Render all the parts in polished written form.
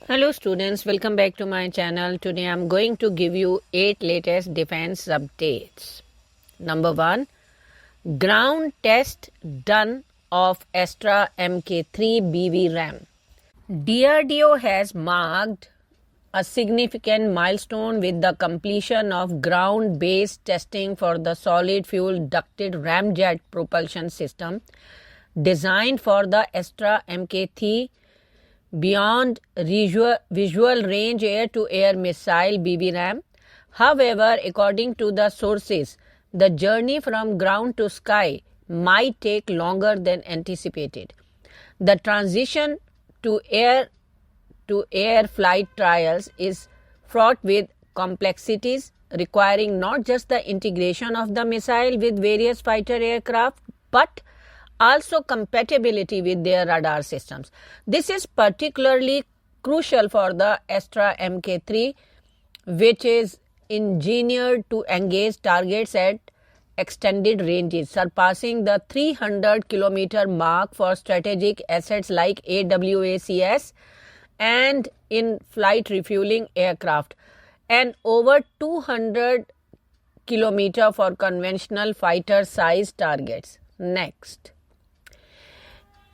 Hello students, welcome back to my channel. Today I am going to give you 8 latest defense updates. Number 1, ground test done of Astra Mk3 BV RAM. DRDO has marked a significant milestone with the completion of ground-based testing for the solid fuel ducted ramjet propulsion system designed for the Astra Mk3 beyond visual range air-to-air missile BBRAM. However, according to the sources, the journey from ground to sky might take longer than anticipated. The transition to air flight trials is fraught with complexities, requiring not just the integration of the missile with various fighter aircraft, but also compatibility with their radar systems. This is particularly crucial for the Astra Mk3, which is engineered to engage targets at extended ranges, surpassing the 300-kilometer mark for strategic assets like AWACS and in-flight refueling aircraft, and over 200 kilometer for conventional fighter-sized targets. Next,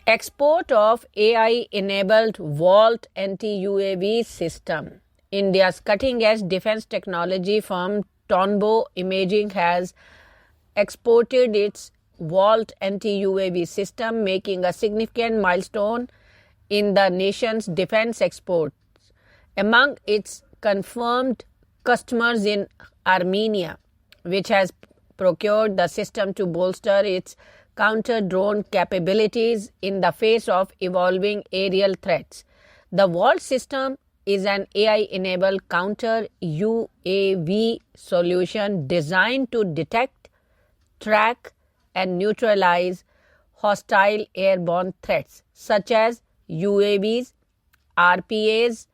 export of AI-enabled Volt anti-UAV system. India's cutting-edge defense technology firm Tonbo Imaging has exported its Volt anti-UAV system, making a significant milestone in the nation's defense exports. Among its confirmed customers in Armenia, which has procured the system to bolster its counter-drone capabilities in the face of evolving aerial threats. The Volt system is an AI-enabled counter-UAV solution designed to detect, track, and neutralize hostile airborne threats such as UAVs, RPAs,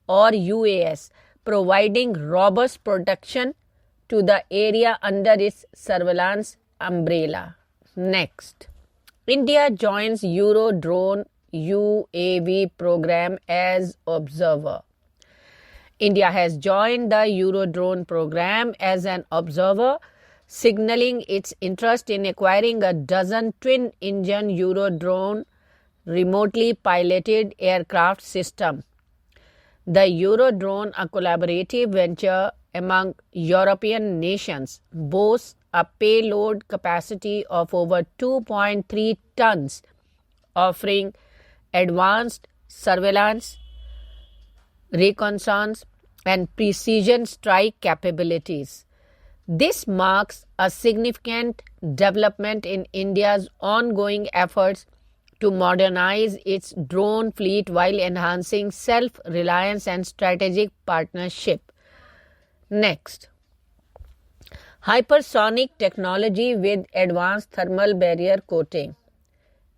or UAS, providing robust protection to the area under its surveillance umbrella. Next, India joins Eurodrone UAV program as observer. India has joined the Eurodrone program as an observer, signaling its interest in acquiring a dozen twin-engine Eurodrone remotely piloted aircraft system. The Eurodrone, a collaborative venture among European nations, boasts a payload capacity of over 2.3 tons, offering advanced surveillance, reconnaissance, and precision strike capabilities. This marks a significant development in India's ongoing efforts to modernize its drone fleet while enhancing self-reliance and strategic partnership. Next, hypersonic technology with advanced thermal barrier coating.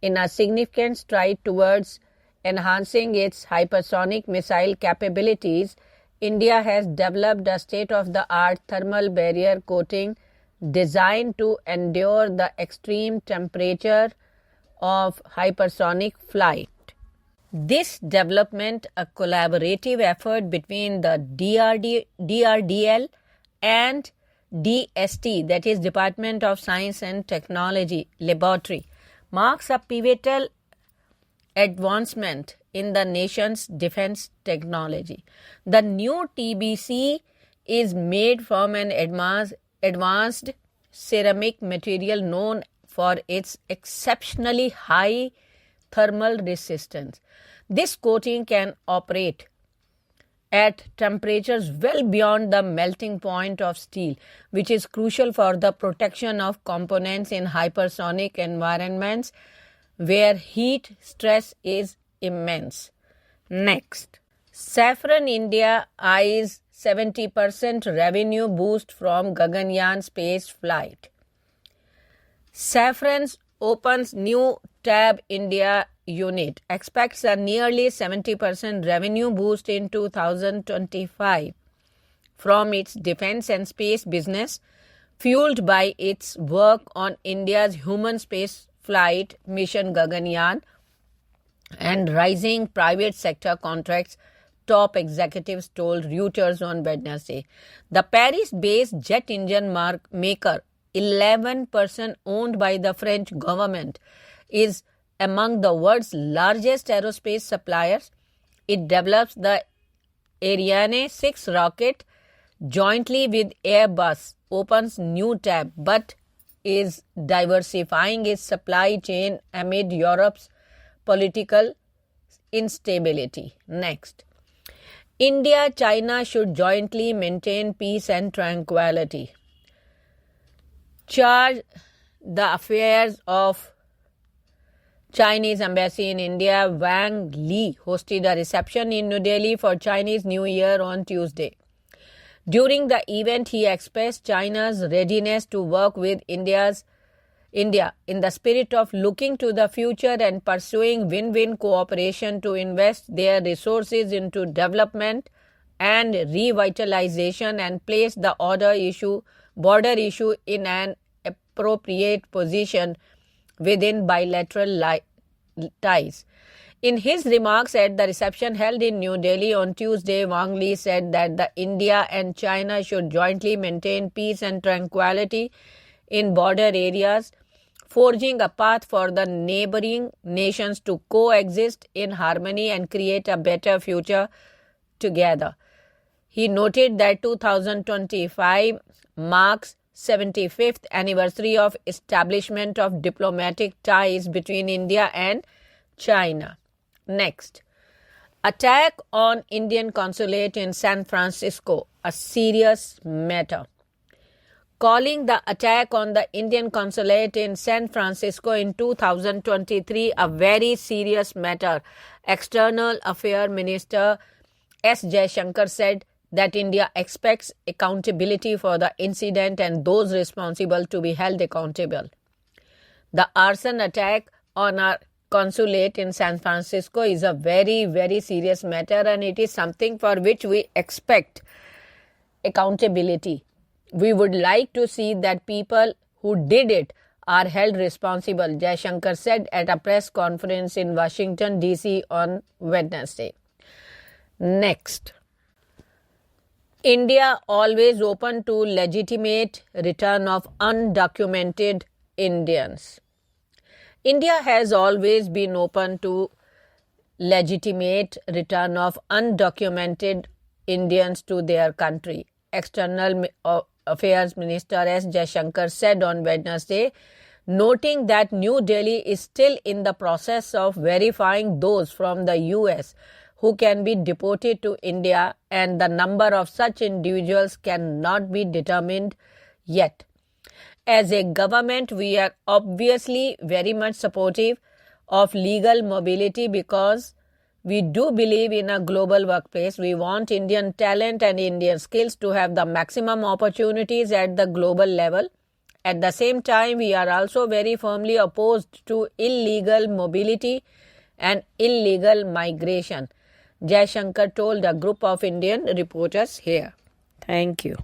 In a significant stride towards enhancing its hypersonic missile capabilities, India has developed a state-of-the-art thermal barrier coating designed to endure the extreme temperature of hypersonic flight. This development, a collaborative effort between the DRDL and DST, that is Department of Science and Technology Laboratory, marks a pivotal advancement in the nation's defense technology. The new TBC is made from an advanced ceramic material known for its exceptionally high thermal resistance. This coating can operate at temperatures well beyond the melting point of steel, which is crucial for the protection of components in hypersonic environments where heat stress is immense. Next, Safran India eyes 70% revenue boost from Gaganyaan space flight. Safran opens new Tab India unit, expects a nearly 70% revenue boost in 2025 from its defense and space business, fueled by its work on India's human space flight mission Gaganyaan and rising private sector contracts, top executives told Reuters on Wednesday. The Paris-based jet engine maker, 11% owned by the French government, is among the world's largest aerospace suppliers. It develops the Ariane 6 rocket jointly with Airbus, opens new tab, but is diversifying its supply chain amid Europe's political instability. Next, India-China should jointly maintain peace and tranquility. Charge the affairs of Chinese embassy in India, Wang Li, hosted a reception in New Delhi for Chinese New Year on Tuesday. During the event, he expressed China's readiness to work with India in the spirit of looking to the future and pursuing win-win cooperation to invest their resources into development and revitalization and place the border issue in an appropriate position within bilateral ties. In his remarks at the reception held in New Delhi on Tuesday, Wang Li said that India and China should jointly maintain peace and tranquility in border areas, forging a path for the neighboring nations to coexist in harmony and create a better future together. He noted that 2025 marks 75th anniversary of establishment of diplomatic ties between India and China. Next, attack on Indian consulate in San Francisco, a serious matter. Calling the attack on the Indian consulate in San Francisco in 2023 a very serious matter, External Affairs Minister S. Jaishankar said that India expects accountability for the incident and those responsible to be held accountable. The arson attack on our consulate in San Francisco is a very, very serious matter, and it is something for which we expect accountability. We would like to see that people who did it are held responsible, Jaishankar said at a press conference in Washington, D.C. on Wednesday. Next, India always open to legitimate return of undocumented Indians. India has always been open to legitimate return of undocumented Indians to their country, External Affairs Minister S. Jaishankar said on Wednesday, noting that New Delhi is still in the process of verifying those from the US who can be deported to India, and the number of such individuals cannot be determined yet. As a government, we are obviously very much supportive of legal mobility because we do believe in a global workplace. We want Indian talent and Indian skills to have the maximum opportunities at the global level. At the same time, we are also very firmly opposed to illegal mobility and illegal migration, Jaishankar told a group of Indian reporters here. Thank you.